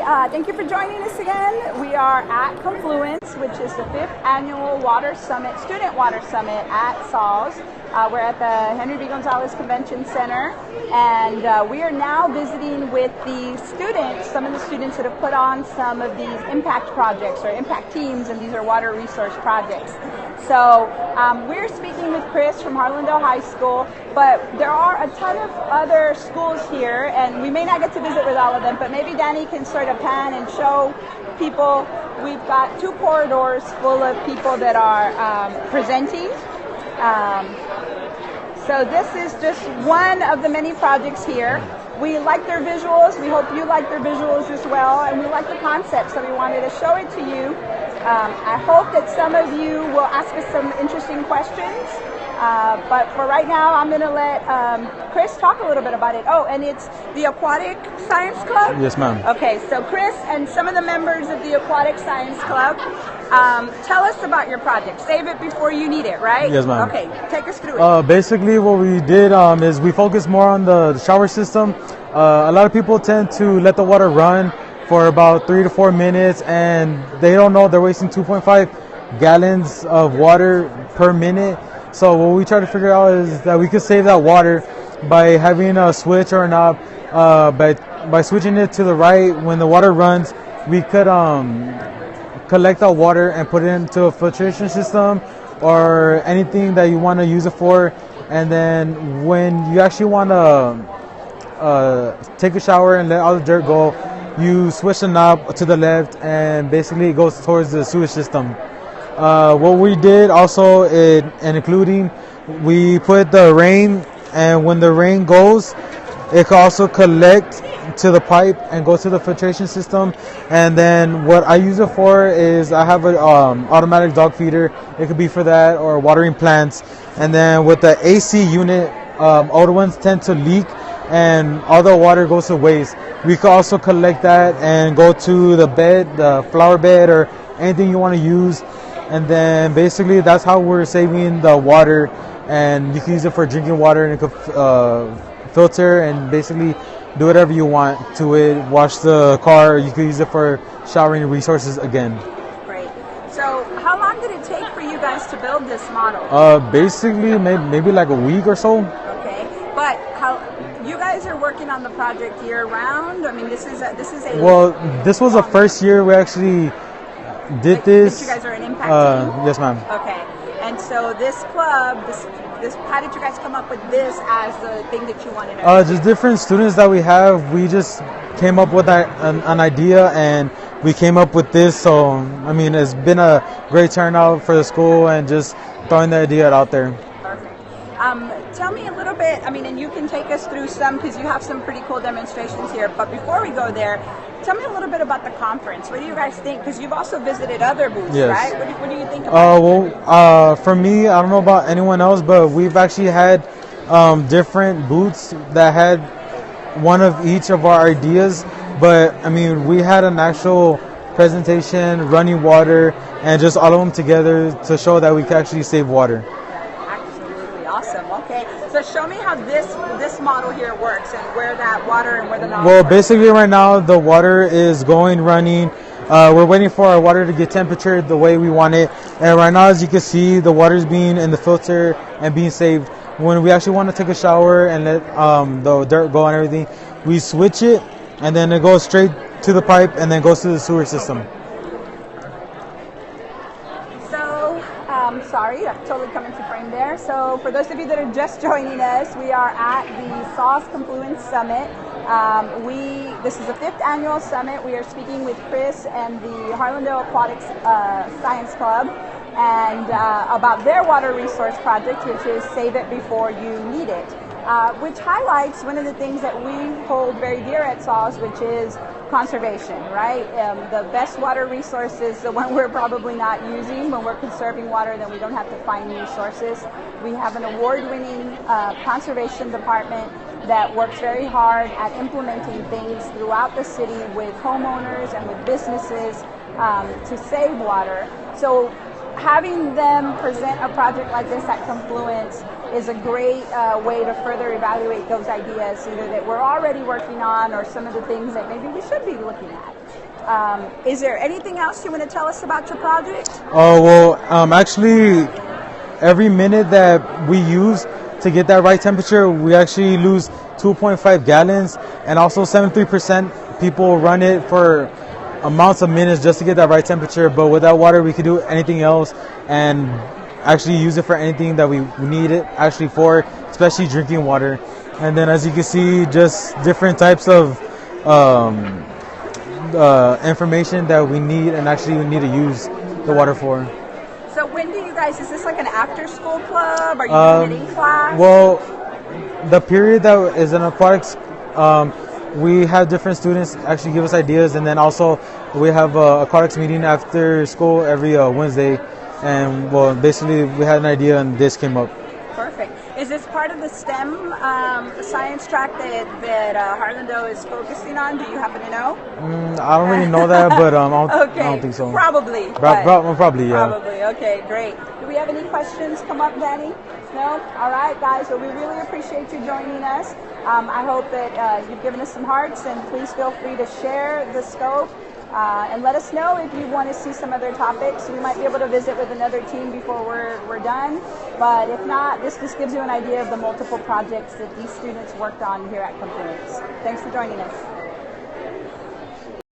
Thank you for joining us again. We are at Confluence, which is the 5th Annual Water Summit, Student Water Summit at SAWS. We're at the Henry B. Gonzalez Convention Center, and we are now visiting with the students, some of the students that have put on some of these impact projects or impact teams, and these are water resource projects. So we're speaking with Chris from Harlandale High School, but there are a ton of other schools here, and we may not get to visit with all of them, but maybe Danny can sort of pan and show people. We've got 2 corridors full of people that are presenting. So this is just one of the many projects here. We like their visuals. We hope you like their visuals as well, and we like the concept, so we wanted to show it to you. I hope that some of you will ask us some interesting questions, but for right now, I'm going to let Chris talk a little bit about it. Oh, and it's the Aquatic Science Club? Yes, ma'am. Okay, so Chris and some of the members of the Aquatic Science Club, tell us about your project. Save it before you need it, right? Yes, ma'am. Okay, take us through it. Basically, what we did is we focused more on the shower system. A lot of people tend to let the water run for about 3 to 4 minutes, and they don't know they're wasting 2.5 gallons of water per minute. So what we try to figure out is that we could save that water by having a switch or a knob. By switching it to the right, when the water runs, we could collect that water and put it into a filtration system or anything that you want to use it for. And then when you actually want to take a shower and let all the dirt go, you switch the knob to the left, and basically it goes towards the sewage system. What we did also, and including, we put the rain, and when the rain goes, it can also collect to the pipe and go to the filtration system. And then what I use it for is I have an automatic dog feeder. It could be for that or watering plants. And then with the AC unit, older ones tend to leak and all the water goes to waste. We could also collect that and go to the bed, the flower bed, or anything you want to use. And then basically that's how we're saving the water, and you can use it for drinking water, and it could filter and basically do whatever you want to it. Wash the car. You could use it for showering resources again. Great. So how long did it take for you guys to build this model? Basically maybe like a week or so. Okay, but how you guys are working on the project year round? I mean, this is a well, this was the first year we actually did this. That you guys are an impact team? Yes, ma'am. Okay, and so this club, this, how did you guys come up with this as the thing that you wanted to do? Just different students that we have. We just came up with an idea, and we came up with this. So, I mean, it's been a great turnout for the school, and just throwing the idea out there. Perfect. Tell me a little bit, I mean, and you can take us through some, because you have some pretty cool demonstrations here, but before we go there, tell me a little bit about the conference. What do you guys think? Because you've also visited other booths, yes. Right? What do you think about it? Well, for me, I don't know about anyone else, but we've actually had different booths that had one of each of our ideas. But, I mean, we had an actual presentation, running water, and just all of them together to show that we can actually save water. Absolutely awesome. Okay, so show me how this model here works and where that water and where the knowledge Well, works. basically right now the water is running. We're waiting for our water to get temperature the way we want it. And right now, as you can see, the water is being in the filter and being saved. When we actually want to take a shower and let the dirt go and everything, we switch it, and then it goes straight to the pipe and then goes to the sewer system. Sorry, I've totally come into frame there. So for those of you that are just joining us, we are at the SAWS Confluence Summit. This is the 5th annual summit. We are speaking with Chris and the Harlandale Aquatics Science Club and about their water resource project, which is Save It Before You Need It, which highlights one of the things that we hold very dear at SAWS, which is conservation, right? The best water resource is the one we're probably not using. When we're conserving water, then we don't have to find new sources. We have an award-winning conservation department that works very hard at implementing things throughout the city with homeowners and with businesses to save water. So having them present a project like this at Confluence is a great way to further evaluate those ideas, either that we're already working on or some of the things that maybe we should be looking at. Is there anything else you want to tell us about your project? Oh, well, actually, every minute that we use to get that right temperature, we actually lose 2.5 gallons, and also 73% people run it for amounts of minutes just to get that right temperature. But without water, we could do anything else and actually use it for anything that we need it actually for, especially drinking water. And then, as you can see, just different types of information that we need and actually we need to use the water for. So when do you guys, is this like an after school club? Are you doing it in class? Well, the period that is in aquatics, we have different students actually give us ideas, and then also we have a aquatics meeting after school every Wednesday, and well, basically we had an idea and this came up. Perfect. Is this part of the STEM science track that Harlandale is focusing on? Do you happen to know? I don't really know that, but okay. I don't think so. Probably. Probably, yeah. Probably. Okay, great. Do we have any questions come up, Danny? No? All right, guys. Well, we really appreciate you joining us. I hope that you've given us some hearts, and please feel free to share the scope and let us know if you want to see some other topics. We might be able to visit with another team before we're done, but if not, this just gives you an idea of the multiple projects that these students worked on here at Confluence. Thanks for joining us.